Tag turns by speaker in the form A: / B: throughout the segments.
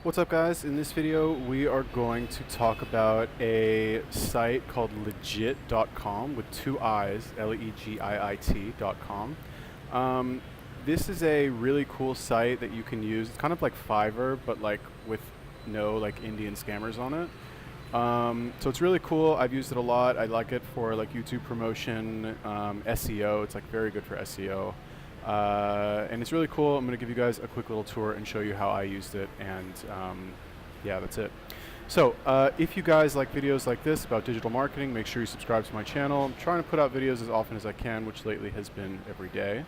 A: What's up, guys? In this video we are going to talk about a site called legiit.com with two I's, legiit.com. This is a really cool site that you can use. It's kind of like Fiverr, but like with no like Indian scammers on it. So it's really cool. I've used it a lot. I like it for like YouTube promotion, SEO. It's like very good for SEO. And it's really cool. I'm going to give you guys a quick little tour and show you how I used it, and yeah, that's it. So if you guys like videos like this about digital marketing, make sure you subscribe to my channel. I'm trying to put out videos as often as I can, which lately has been every day.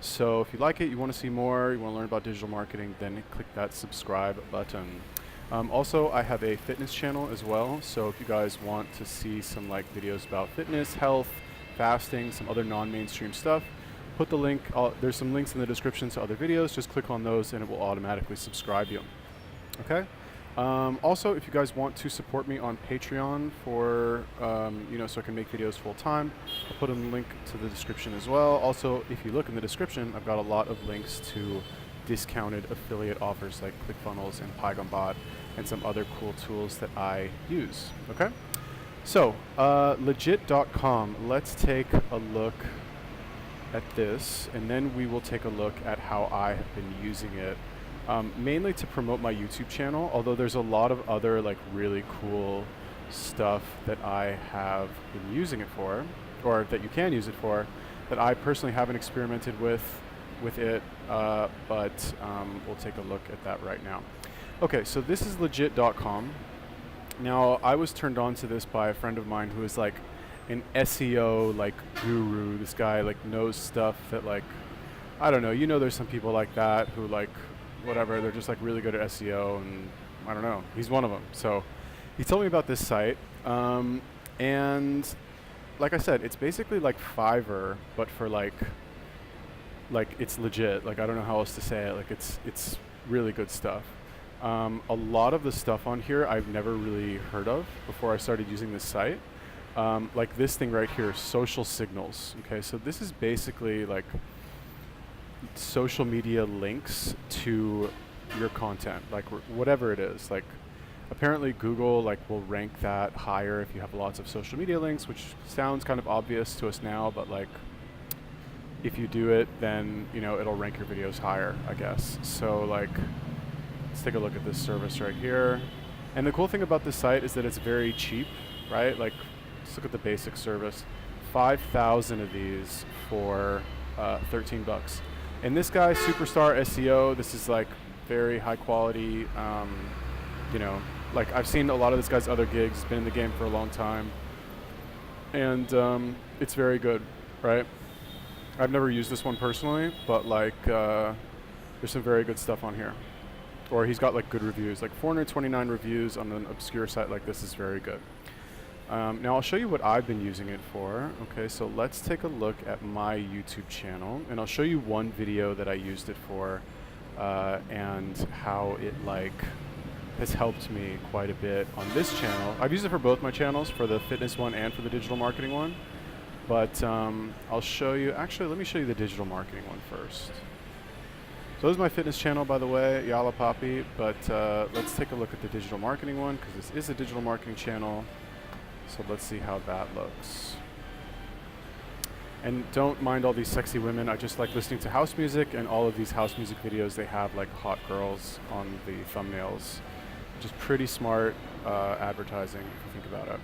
A: So if you like it, you want to see more, you want to learn about digital marketing, then click that subscribe button. Also, I have a fitness channel as well, so if you guys want to see some like videos about fitness, health, fasting, some other non-mainstream stuff, put the link, there's some links in the description to other videos, just click on those and it will automatically subscribe you. Okay? Also, if you guys want to support me on Patreon for, so I can make videos full time, I'll put a link to the description as well. Also, if you look in the description, I've got a lot of links to discounted affiliate offers like ClickFunnels and PyGonBot and some other cool tools that I use. Okay? So, legiit.com, let's take a look at this, and then we will take a look at how I have been using it, mainly to promote my YouTube channel, although there's a lot of other like really cool stuff that I have been using it for, or that you can use it for, that I personally haven't experimented with it, but we'll take a look at that right now. Okay, so this is legiit.com. Now, I was turned on to this by a friend of mine who is like an SEO like guru. This guy like knows stuff that like, I don't know, there's some people like that who like, whatever, they're just like really good at SEO, and I don't know, he's one of them. So he told me about this site, and like I said, it's basically like Fiverr, but for like it's legit. Like, I don't know how else to say it. Like, it's really good stuff. A lot of the stuff on here I've never really heard of before I started using this site. Like this thing right here, social signals. Okay, so this is basically like social media links to your content, like whatever it is. Like, apparently Google like will rank that higher if you have lots of social media links, which sounds kind of obvious to us now, but like if you do it, then it'll rank your videos higher, I guess. So like, let's take a look at this service right here. And the cool thing about this site is that it's very cheap, right? Like, let's look at the basic service. 5,000 of these for 13 bucks. And this guy, Superstar SEO, this is like very high quality. Like I've seen a lot of this guy's other gigs, been in the game for a long time. And it's very good, right? I've never used this one personally, but like there's some very good stuff on here. Or he's got like good reviews, like 429 reviews on an obscure site like this is very good. Now I'll show you what I've been using it for. Okay, so let's take a look at my YouTube channel, and I'll show you one video that I used it for, and how it like has helped me quite a bit on this channel. I've used it for both my channels, for the fitness one and for the digital marketing one. But I'll show you, actually let me show you the digital marketing one first. So this is my fitness channel, by the way, Yala Papi, but let's take a look at the digital marketing one, because this is a digital marketing channel. So let's see how that looks. And don't mind all these sexy women. I just like listening to house music, and all of these house music videos, they have like hot girls on the thumbnails, which is pretty smart advertising if you think about it.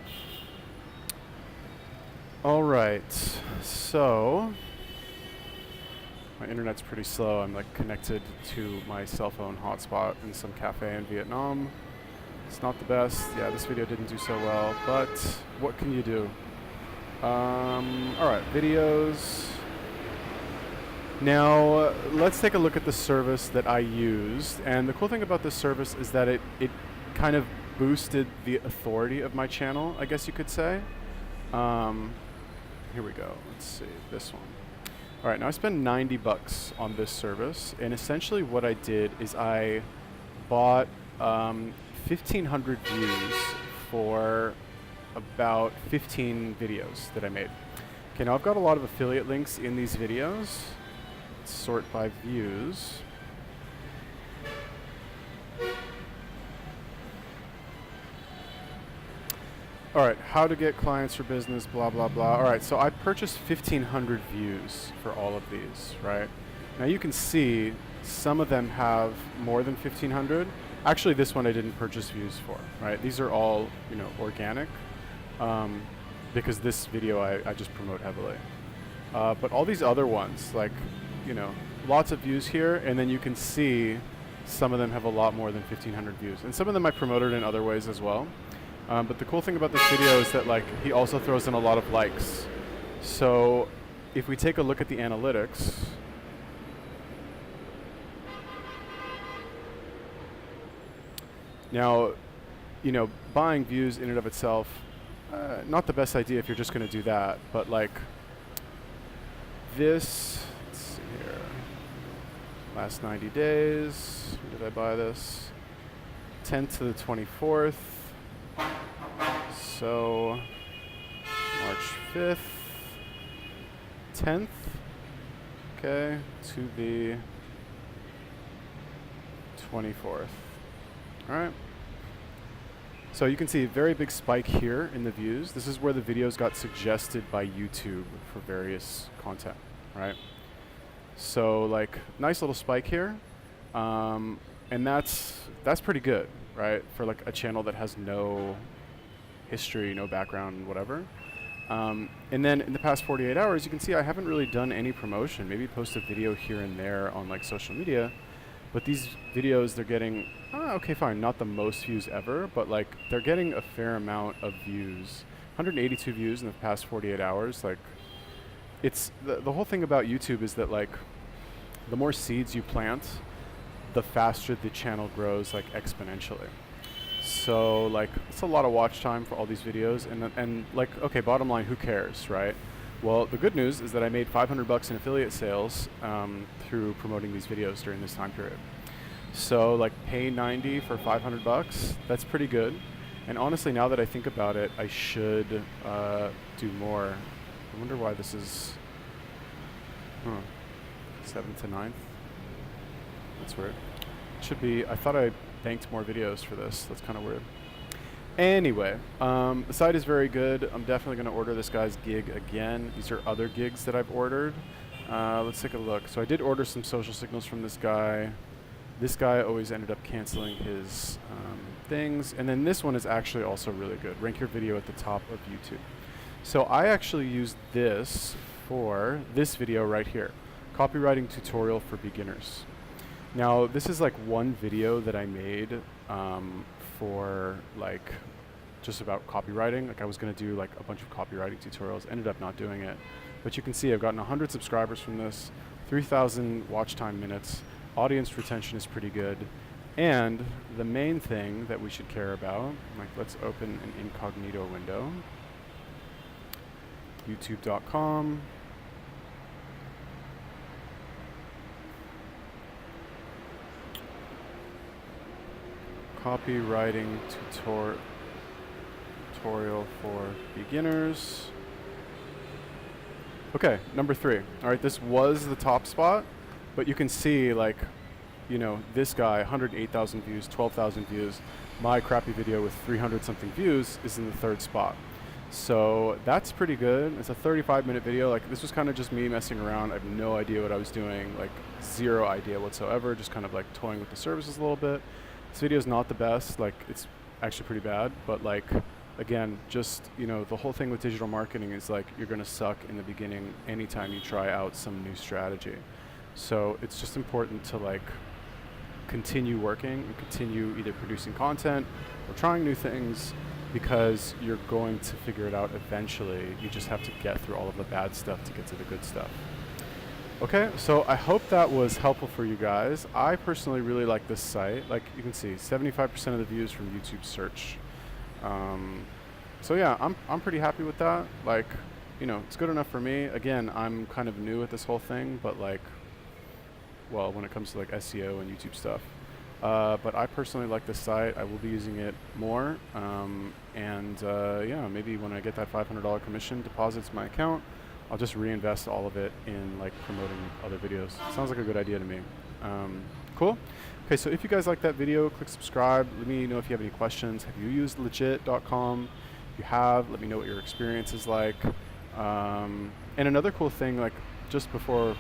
A: All right, so my internet's pretty slow. I'm like connected to my cell phone hotspot in some cafe in Vietnam. It's not the best. Yeah, this video didn't do so well, but what can you do? All right, videos. Now, let's take a look at the service that I used. And the cool thing about this service is that it kind of boosted the authority of my channel, I guess you could say. Here we go. Let's see, this one. All right, now I spent 90 bucks on this service, and essentially what I did is I bought 1,500 views for about 15 videos that I made. Okay, now I've got a lot of affiliate links in these videos. Let's sort by views. All right, how to get clients for business, blah, blah, blah. All right, so I purchased 1,500 views for all of these, right? Now you can see some of them have more than 1,500. Actually, this one I didn't purchase views for, right? These are all, organic, because this video I just promote heavily. But all these other ones, like, lots of views here, and then you can see some of them have a lot more than 1,500 views. And some of them I promoted in other ways as well. But the cool thing about this video is that he also throws in a lot of likes. So if we take a look at the analytics, now, buying views in and of itself, not the best idea if you're just going to do that. But this, let's see here, last 90 days, when did I buy this? 10th to the 24th. So March 5th, 10th, okay, to the 24th. All right. So you can see a very big spike here in the views. This is where the videos got suggested by YouTube for various content, right? So nice little spike here. And that's pretty good, right? For a channel that has no history, no background, whatever. And then in the past 48 hours, you can see I haven't really done any promotion. Maybe post a video here and there on social media. But these videos, they're getting, okay, fine, not the most views ever, but they're getting a fair amount of views. 182 views in the past 48 hours. It's the whole thing about YouTube is that the more seeds you plant, the faster the channel grows exponentially. So it's a lot of watch time for all these videos, and okay, bottom line, who cares, right? Well, the good news is that I made $500 in affiliate sales through promoting these videos during this time period. So pay 90 for $500, that's pretty good. And honestly, now that I think about it, I should do more. I wonder why this is 7th to 9th. That's weird. It should be, I thought I banked more videos for this. That's kind of weird. Anyway, the site is very good. I'm definitely going to order this guy's gig again. These are other gigs that I've ordered. Let's take a look. So I did order some social signals from this guy. This guy always ended up canceling his things. And then this one is actually also really good. Rank your video at the top of YouTube. So I actually used this for this video right here. Copywriting tutorial for beginners. Now, this is one video that I made for just about copywriting. I was going to do a bunch of copywriting tutorials, ended up not doing it. But you can see I've gotten 100 subscribers from this, 3,000 watch time minutes, audience retention is pretty good. And the main thing that we should care about, let's open an incognito window. YouTube.com. Copywriting tutorial for beginners. Okay, number 3. All right, this was the top spot, but you can see this guy, 108,000 views, 12,000 views. My crappy video with 300 something views is in the 3rd spot. So that's pretty good. It's a 35-minute video. This was kind of just me messing around. I have no idea what I was doing, zero idea whatsoever, just kind of toying with the services a little bit. This video is not the best, it's actually pretty bad, but again, just, the whole thing with digital marketing is you're gonna suck in the beginning anytime you try out some new strategy. So it's just important to continue working and continue either producing content or trying new things, because you're going to figure it out eventually. You just have to get through all of the bad stuff to get to the good stuff. Okay, so I hope that was helpful for you guys. I personally really like this site. You can see, 75% of the views from YouTube search. So yeah, I'm pretty happy with that. It's good enough for me. Again, I'm kind of new at this whole thing, but well, when it comes to SEO and YouTube stuff. But I personally like this site. I will be using it more. Yeah, maybe when I get that $500 commission deposited to my account, I'll just reinvest all of it in promoting other videos. Sounds like a good idea to me. Cool. Okay, so if you guys like that video, click subscribe. Let me know if you have any questions. Have you used legiit.com? you have. Let me know what your experience is like. And another cool thing, like just before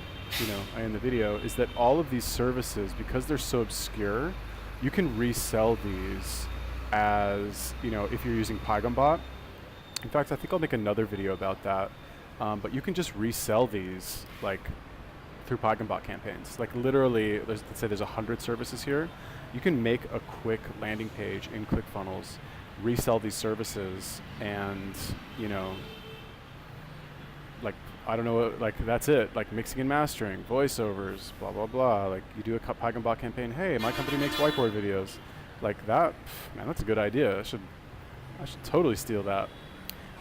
A: I end the video, is that all of these services, because they're so obscure, you can resell these as, if you're using PyGonBot. In fact, I think I'll make another video about that. But you can just resell these like through PyGonBot campaigns. Like literally, let's say there's 100 services here. You can make a quick landing page in ClickFunnels, resell these services, and like, I don't know, like that's it. Like mixing and mastering, voiceovers, blah, blah, blah. Like you do a PyGonBot campaign, hey, my company makes whiteboard videos. Like that, man, that's a good idea. I should totally steal that.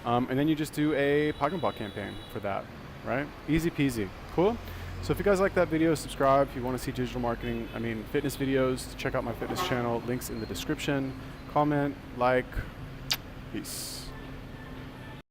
A: And then you just do a PyGonBot campaign for that, right? Easy peasy, cool? So if you guys like that video, subscribe. If you want to see digital marketing, fitness videos, check out my fitness channel. Links in the description. Comment, like, peace.